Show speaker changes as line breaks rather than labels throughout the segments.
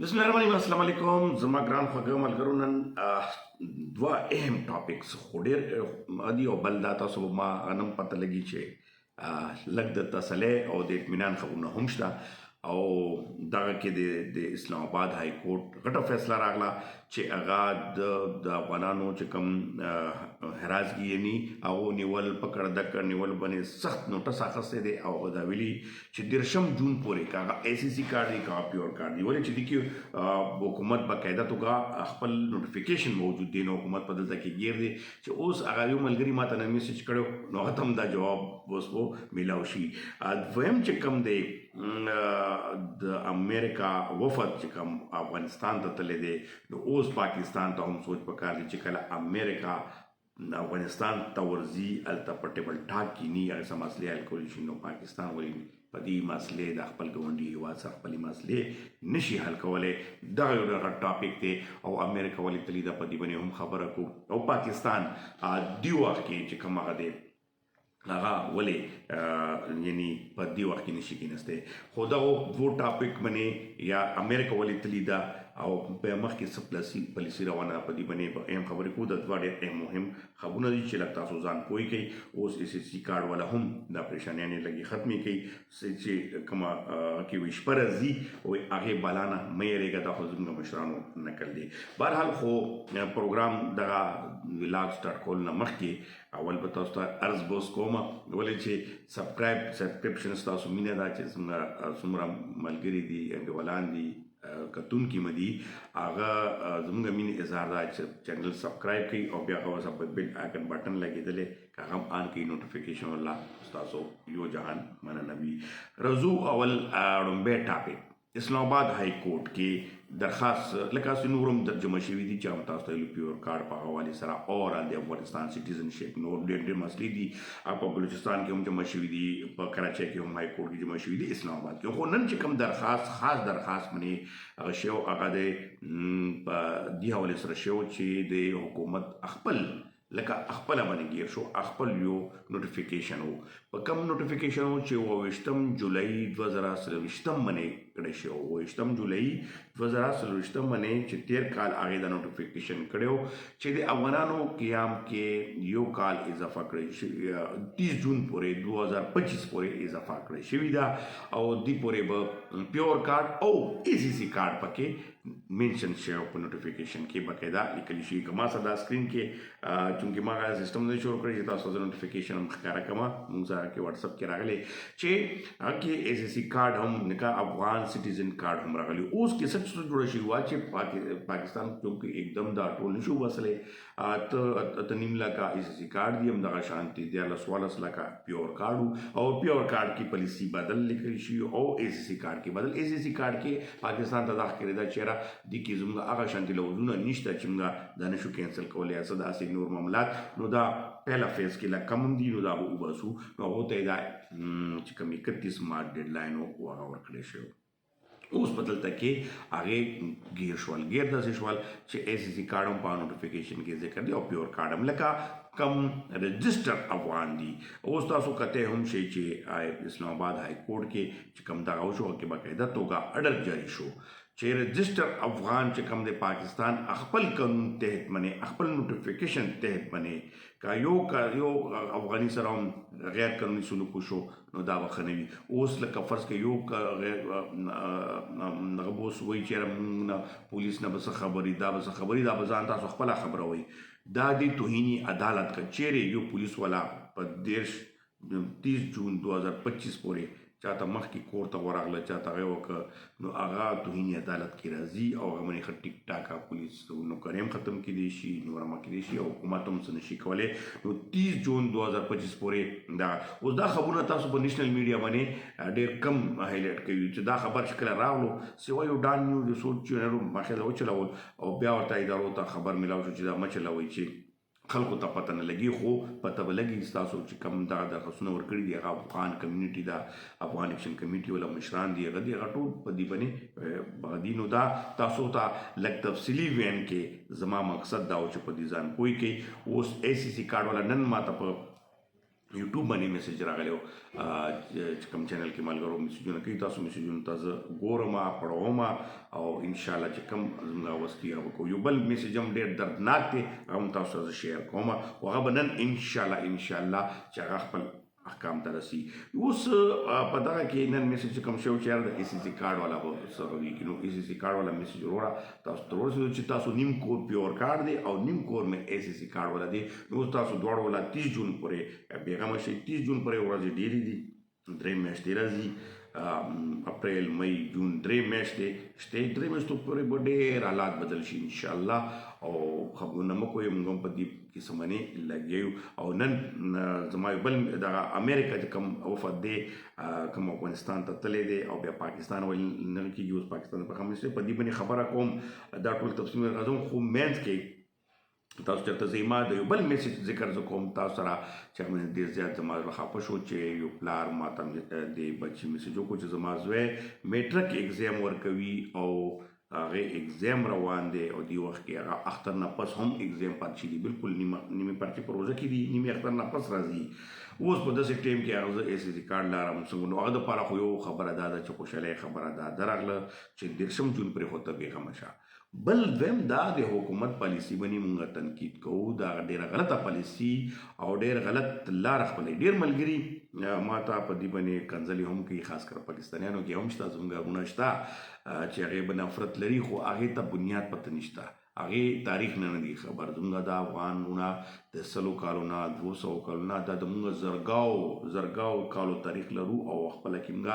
بسم الله الرحمن الرحیم. السلام علیکم زما ګران خوږو ملګرو. نن دوه اهم ټاپکس خو ډېر ادي او بل دا تاسو ما غنم پته لګي چې لږ د تسلی او د اطمینان خبرونه هم شته او دغه کې د اسلام آباد های کورټ غټه فیصله راغله چې هغه د افغانانو چې کوم هرازګي یعنی او نیول پکړ دکړ نیول باندې سخت نوټس اخیستی دی او دا ویلي چې 13 جون پورې کاغه ای سی سی کارت دی کاغه پیور کارت دی ولې چې دی کې حکومت باقاعده توګه خپل نوټیفیکیشن موجود دی نو حکومت په دلته کې گیر دی چې اوس هغه یو ملګری ماته نن میسج کړو نو هغه هم دا جواب اوس وو میلاو شي. دویم چې کوم دی د امریکا وفد چې کوم افغانستان ته تللی دی نو اوس پاکستان ته هم سوچ پکار دی چې کله امریکا افغانستان ته ورځي هلته په ټیبل ټاک کینی هغه څه مسلې حل کولی شي نو پاکستان ولې په دې مسلې د خپل ګاونډي هېواد سره خپلې مسلې نشي حل کولی. دغه یو ډېر غټ ټاپک دی او امریکا ولې تللي ده په دې باندې هم خبره کوو او پاکستان دې وخت کې چې کوم هغه دی هغه ولې یعنی په دې وخت کې نشي کېناستی خو دغو دوو ټاپک باندې یا امریکا ولې تللي ده او په مخکې څه پالیسي روانه ده په دې باندې به اهم خبرې کوو. د دوه ډېر اهم مهم خبرونه دي چې لږ تاسو ځان پوه کوئ. اوس ایس ایس سی کارډ والا هم دا پریشانیانې لږې ختمې کوي چې کومه کې وي شپه راځي وایي هغې بالا نه مه یېرېږه دا خو زموږ مشرانو نقل دی. بهرحال خو پروګرام دغه ولاګ سټارټ کولو نه مخکې اول به تاسو ته عرض بوس کوم ولې چې سبسکرپشن ستاسو مینه ده چې څومره ملګري دي انډیوالان دي کتونکي مدي هغه زموږ مینې اظهار ده چې چینل سبسکرایب کړئ او بیا هغه ورسره په بیل آیکن بټن لګېدلی که هغه هم آن کړئ نوټیفیکیشن والله ستاسو یو جهان مننه وي. رضو اول ړومبی ټاپک اسلام آباد های کورټ کې درخواست لکه هسې نور هم ترجمه شوي دي چې هم تاسو ته پیور کارډ په حوالې سره اور د افغانستان سټیزنشپ نور ډېر ډېر مسلې دي په بلوچستان کې هم جمع شوي دي په کراچۍ کې هم های کورټ کې جمع شوي دي اسلام آباد کې. خو نن چې کوم درخواست خاص درخواست باندې هغه شی هغه دی په دې حوالې سره شی چې د حکومت خپل لکه خپله باندې ګیر شو خپل یو نوټیفیکیشن و په کوم نوټیفیکیشن و چې 28 جولای 2023 باندې کړی شو 28 جولای 2023 باندې چې 13 کال هغې دا نوټیفیکیشن کړی و چې د افغانانو قیام کې یو کال اضافه کړی شوي 30 جون پورې 2025 پورې اضافه کړی شوي ده او دې پورې به پیور کارډ او ای سی سی کارډ پکې منشن شوی په نوټیفیکیشن کې باقاعده لیکلی شوي. که ما سره دا سکرین کې چونکې ما هغه سیسټم نه شروع کړی چې تاسو ته نوټیفیکیشن هم ښکاره کړم موږ سره کې وټساپ کې راغلی چې هغه کې ای سی سی کارډ هم لکه افغان سټیزن کارډ هم راغلی. اوس کې څه څه جوړه شوي وه چې پاکستان چونکې एकदम دا ټول نشو وصلی اته نیم لکه ای سی سی کارډ دي همدغه شانتې 14 لکه پیور کارډ او پیور کارډ کې پالیسي بدل لیکلی شوي او ای سی سی کارډ کې بدل. ای سی سی کارډ کې پاکستان ته دا ښکارېده چې دي کې زموږ هغه شانتې لوزونه نشته چې موږ دا نشو کینسل کولی یا څه داسې نور معاملات نو دا پهله فیز کې لږ کم دي نو دا به وباسو نو هغو ته یې دا چې کوم 31 مارچ ډیډلاین و هغه ورکړی شوی. اوس په دلته کې هغې ګیر شول ګیر داسې شول چې ای سی سی کارډ هم په نوټیفیکیشن کې ذکر دی او پیور کارډ هم لکه کم رجسټر افغان دي. اوس تاسو کته هم شي چې اسلام آباد های کورټ کې چې کوم دغه وشو کې باقاعده توګه اډر جاری شو چې رجسټر افغان چې کوم د پاکستان خپل قانون تحت باندې خپل نوټیفیکیشن تحت باندې که یو افغاني سره هم غیر قانوني سلوک وشو نو دا به ښه نه وي. اوس لکه فرض که یو دغه به اوس وایي چېرې موږ نه پولیس نه به څه خبري دا به څه خبري دا به ځان تاسو خپله خبروئ دا د توهیني عدالت که چیرې یو پولیس والا په 30 جون 2025 پورې چاته مخکې کور ته ورغله چاته هغه وکړه نو هغه توهیني عدالت کې راځي او هغه باندې ښه ټیک ټاکه پولیس نوکرۍ هم ختم کیدی شي نور هم کیدی شي او حکومت هم څه نشي کولی. نو 30 جون 2025 پورې دا اوس دا خبرونه تاسو په نیشنل میډیا باندې ډېر کم هایلایټ کوي چې دا خبر چې کله راغلو سوای یو ډان نیوز رسول چینلو مخې وچلول او بیا ورته ادارو ته خبر میلاو شو چې دا مه چلوئ چې خلکو ته پته نه لګي خو پته به لګي ستاسو چې کوم دغه درخواستونه ورکړي دي هغه افغان کمیونټي ده افغان اکشن کمیټي والا مشران دي هغه ټول په دې باندې دي. نو دا تاسو ته لږ تفصیلي وین کې زما مقصد دا و چې په دې ځان پوه کړئ. اوس ای سی سی کارډ والا نن ماته په یوټیوب باندې میسج راغلی و چې کوم چینل کې ملګرو میسجونه کوي تاسو میسجونو ته زه ګورم پړوم او انشاءالله چې کوم زموږ وس کې هغه کوو. یو بل میسج هم ډېر دردناک دی هغه هم تاسو سره زه شیر کوم او هغه به نن انشاءالله چې هغه خپل احکام ته رسي. اوس په دغه کې نن میسج کوم شی چې یار د ای سی سی کارډ والا به سره وي نو ای سی سی کارډ والا میسج وروړه تاسو ته ورسېدو چې تاسو نیم کور پیور کارډ دی او نیم کور مې ای سی سی کارډ والا دی. نو تاسو دواړو والا 30 جون پورې بیغمه شئ. 30 جون پورې ورځې ډېرې دي، 3 میاشتې راځي، اپریل مئی جون 3 میاشتې شته. 3 میاشتو پورې به ډېر حالات بدل شي انشاءالله او خبرونه مه کوئ. موږ هم په دې کیسه باندې لګیا یو. او نن زما یو بل دغه امریکا چې کوم وفد دی کوم افغانستان ته تللی دی او بیا پاکستان ویل نه کېږي، اوس پاکستان په خمسې په دې باندې خبره کوم دا ټول تفصیل راځم. خو مینس کې تاسو چېرته زما د یو بل میسج ذکر زه کوم تاسو سره چې هغه ډېر زیات زما زړه خفه شو چې یو پلار ما ته د بچي میسج وکړو چې زما زوی میټرک اګزام ورکوي او هغه اګزام روان دی او دی وخت کې هغه اختر نه پس هم اګزام پاتې شي دي، بالکل نیمه پارچې په روزه کې دي، نیمه اختر نه پس راځي. اوس په داسې ټایم کې هغه زه ای سی سی کارډ لارم څنګه نو هغه دپاره خو یو خبره دا ده چې خوشحالۍ خبره دا درغله چې 13 جون پرې خو ته بېغمه شه. بل دویم دا د حکومت پالیسي باندې مونږ تنقید کوو، دا ډېره غلطه پالیسي او ډېر غلط لار خپلوي. ډېر ملګري ما ته په دې باندې کنځلې هم کوي، خاص کر پاکستانیانو کې هم شته، زموږ غرونه شته چې هغې به نفرت لري خو هغې ته بنیاد پته نشته، هغې تاریخ نه دي خبر. زموږ د افغانونه د 100 کالو نه 200 کالو نه دا د موږ زرګاو کالو تاریخ لرو او خپله کې موږ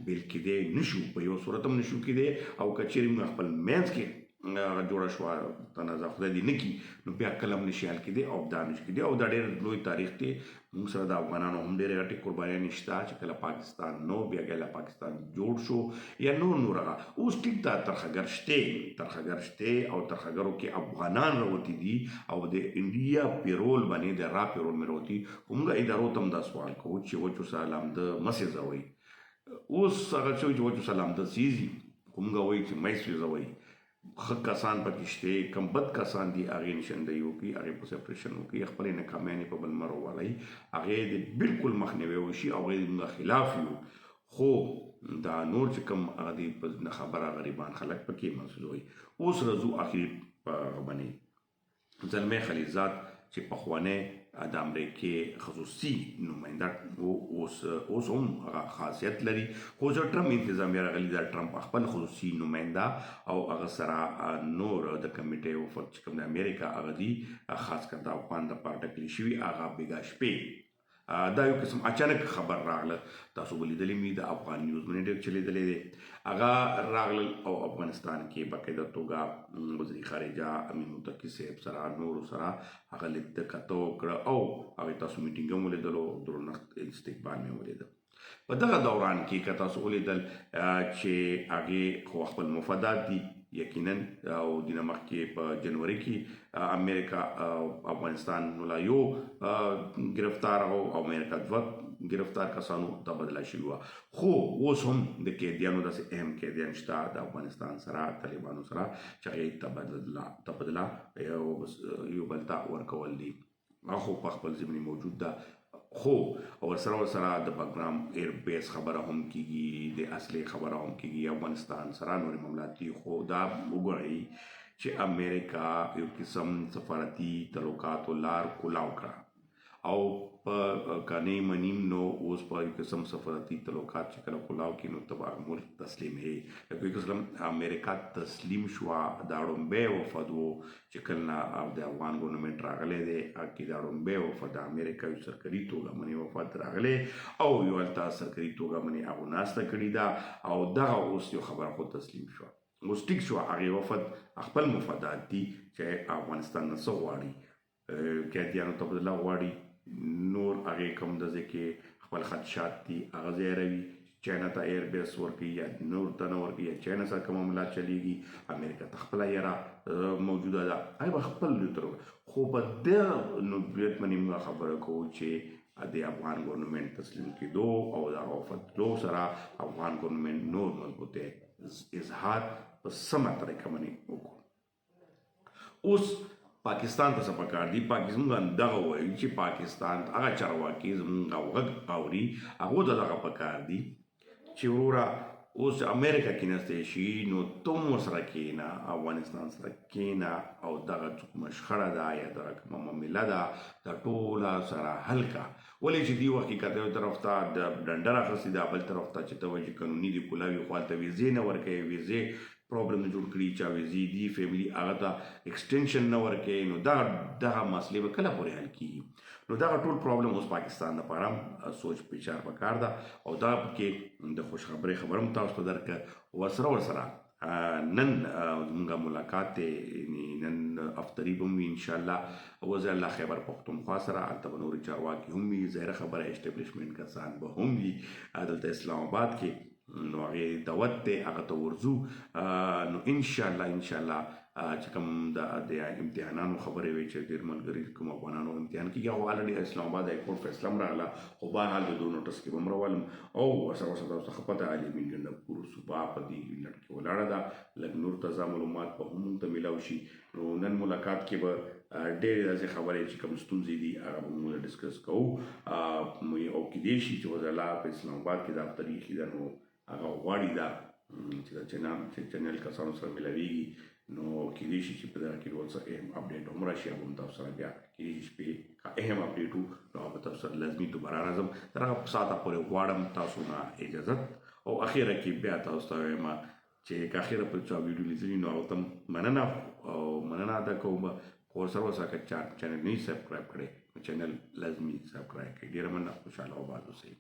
بېل کېدی نشو، په یو صورت هم نشو کېدی. او که چېرې موږ خپل منځ کې جوړه شوه تنازع خدای دې نه کړي نو بیا کله هم نشي حل کېدی او دا نشي کېدی. او دا ډېر لوی تاریخ دی. موږ سره د افغانانو هم ډېرې غټې قربانیانې شته چې کله پاکستان نو بیا کله پاکستان جوړ شو یا نور هغه اوس ټیک دا ترخګر شته او ترخګرو کې افغانان راوتي دي او د انډیا پیرول باندې د را پیرول مې راوتي. موږ ادارو ته هم دا سوال کوو چې وچو سلام د مسې زوئ. اوس هغه چې وچو سلام د سیزي موږ وایي چې مې سوځوئ. ښه کسان پکې شته، کم بد کسان دي هغې نشندهي وکړي، هغې په سپریشن وکړي، خپلې ناکامیانې په بل مه راولئ، هغې د بالکل مخنیوی وشي او هغې زموږ خلاف یو. خو دا نور چې کوم هغه دي په نه خبره غریبان خلک پکې مسوځوي. اوس راځو اخري په هغه باندې زلمی خلیلزاد چې پخوانی د امریکې خصوصي نماینده اوس هم هغه خاصیت لري. خو زه ټرمپ انتظامیه راغلي دا ټرمپ خپل خصوصي نماینده او هغه سره نور د کمیټې وفد چې کوم د امریکا هغه دي خاص کر د افغان دپاره ټاکلي شوي هغه بېګا شپې دا یو قسم اچانک خبر راغله. تاسو به لیدلی مې د افغان نیوز باندې ډېر چلېدلی دی. هغه راغلل او افغانستان کې باقاعده توګه وزیر خارجه امین متقي صاحب سره نورو سره هغه لید د کتو وکړه او هغې تاسو میټینګ هم ولیدلو، درنښت استقبال مې ولیده. په دغه دوران کې که تاسو ولیدل چې هغې خو خپل مفادات دي یقینا او دینه مخکې په جنوري کې امریکا افغانستان لا یو گرفتار او امریکا 2 گرفتار کسانو تبادله شوي وه. خو اوس هم د قیدیانو داسې اهم قیدیان شته د افغانستان سره طالبانو سره چې هغې تبادله یو بل ته ورکول دي. خو په خپل ضمني موجود ده. خو ورسره د بګرام ایر بیس خبره هم کېږي، د اصلي خبره هم کېږي افغانستان سره نورې معاملات دي. خو دا وګورئ چې امریکا یو قسم سفارتي تعلقاتو لار کولاو کړه او په کنۍ منیم نو اوس په یو قسم سفارتي تعلقات چې کله کولاو کړي نو ته به ملک تسلیم یې. په یو قسم امریکا تسلیم شوه. دا ړومبی وفد و چې کله نه د افغان ګورنمنټ راغلی دی هغې دا ړومبی وفد د امریکا یو سرکري توګه باندې وفد راغلی او یو هلته سرکري توګه باندې هغو ناسته کړې ده او دغه اوس یو خبره خو تسلیم شوه. اوس ټیک شوه هغې وفد خپل مفادات دي چې افغانستان نه څه غواړي، قیدیانو تبادله غواړي، نور هغې کوم د ځای کې خپل خدشات دي هغه ځای روي، چاینا ته ایر بیس ورکوي یا نور ته نه ورکوي یا چاینا سره کوم معاملات چلیږي، امریکا ته خپله یاره موجوده ده هغې به خپل لور. خو په دغه نوبلیت باندې موږ خبره کوو چې د افغان ګورنمنټ تسلیم کېدو او د وفد تلو سره افغان ګورنمنټ نور مضبوطی اظهار په سمه طریقه باندې وکړو. اوس پاکستان ته څه پکار دي پاکستان دغه وایي چې پاکستان هغه چارواکي زموږ غږ اوري هغو ته دغه پکار دي چې وروره اوس امریکا کې نستی شي نو تم ورسره کښېنه افغانستان سره کښېنه او دغه کومه شخړه ده یا دغه کومه معامله ده دا ټوله سره حل کا ولې چې دې وخت کې که یو طرف ته د ډنډر اخیستې ده بل طرف ته چې ته وایي چې قانوني دي کلاوي خو هلته ویزې نه ورکوي ویزې پرابلم نه جوړ کړي چا ویزې دي فیملي هغه ته ایکسټینشن نه ورکوي نو دغه مسلې به کله پورې حل کېږي نو دغه ټول پرابلم اوس پاکستان لپاره هم سوچ پیچار پکار ده او دا کې د خوشخبرۍ خبر هم تاسو ته درکړه ورسره نن زموږ ملاقات دی نن افتري به هم وي انشاءالله وزیر الله خیبر پښتونخوا سره هلته به نورې چارواکي هم وي ظاهره خبره اسټبلیشمنټ کسان به هم وي دلته اسلام آباد کې نو هغې دعوت دی هغه ته ورځو نو انشاءالله چې کوم د امتحانانو خبرې وي چې ډېر ملګري کوم افغانانو امتحان کېږي هغه الرېډي اسلام آباد های کورټ فیصله هم راغله خو بهرحال د دو نوټس کې به هم راولم او ورسره تاسو ته ښه پته عالمي ګنډپور صوبه په دې لټ کې ولاړه ده لږ نور تازه معلومات به هم موږ ته میلاو شي نو نن ملاقات کې به ډېرې داسې خبرې چې کوم ستونزې دي هغه به موږ ډسکس کوو او کیدای شي چې وزیر الله په اسلام آباد کې دا افتري ایښي ده نو هغه غواړي دا چې چینل کسانو سره ملاویږي نو کیدای شي چې په دغه کې ډول څه اهم اپډیټ هم راشي هغه هم تاسو سره بیا کیدای شي شپې اهم اپډیټ وو نو هغه به تاسو سره لازمي دوباره راځم تر هغه ساعته پورې غواړم تاسو نه اجازت او اخیره کې بیا تاسو ته وایم چې که اخیره په چا ویډیو لیدلي نو هغه ته مننه ادا کوم ورسره اوسه که چینل نه سبسکرایب کړی نو چینل لازمي سبسکرایب کړئ ډېره مننه خوشحاله او آباد اوسئ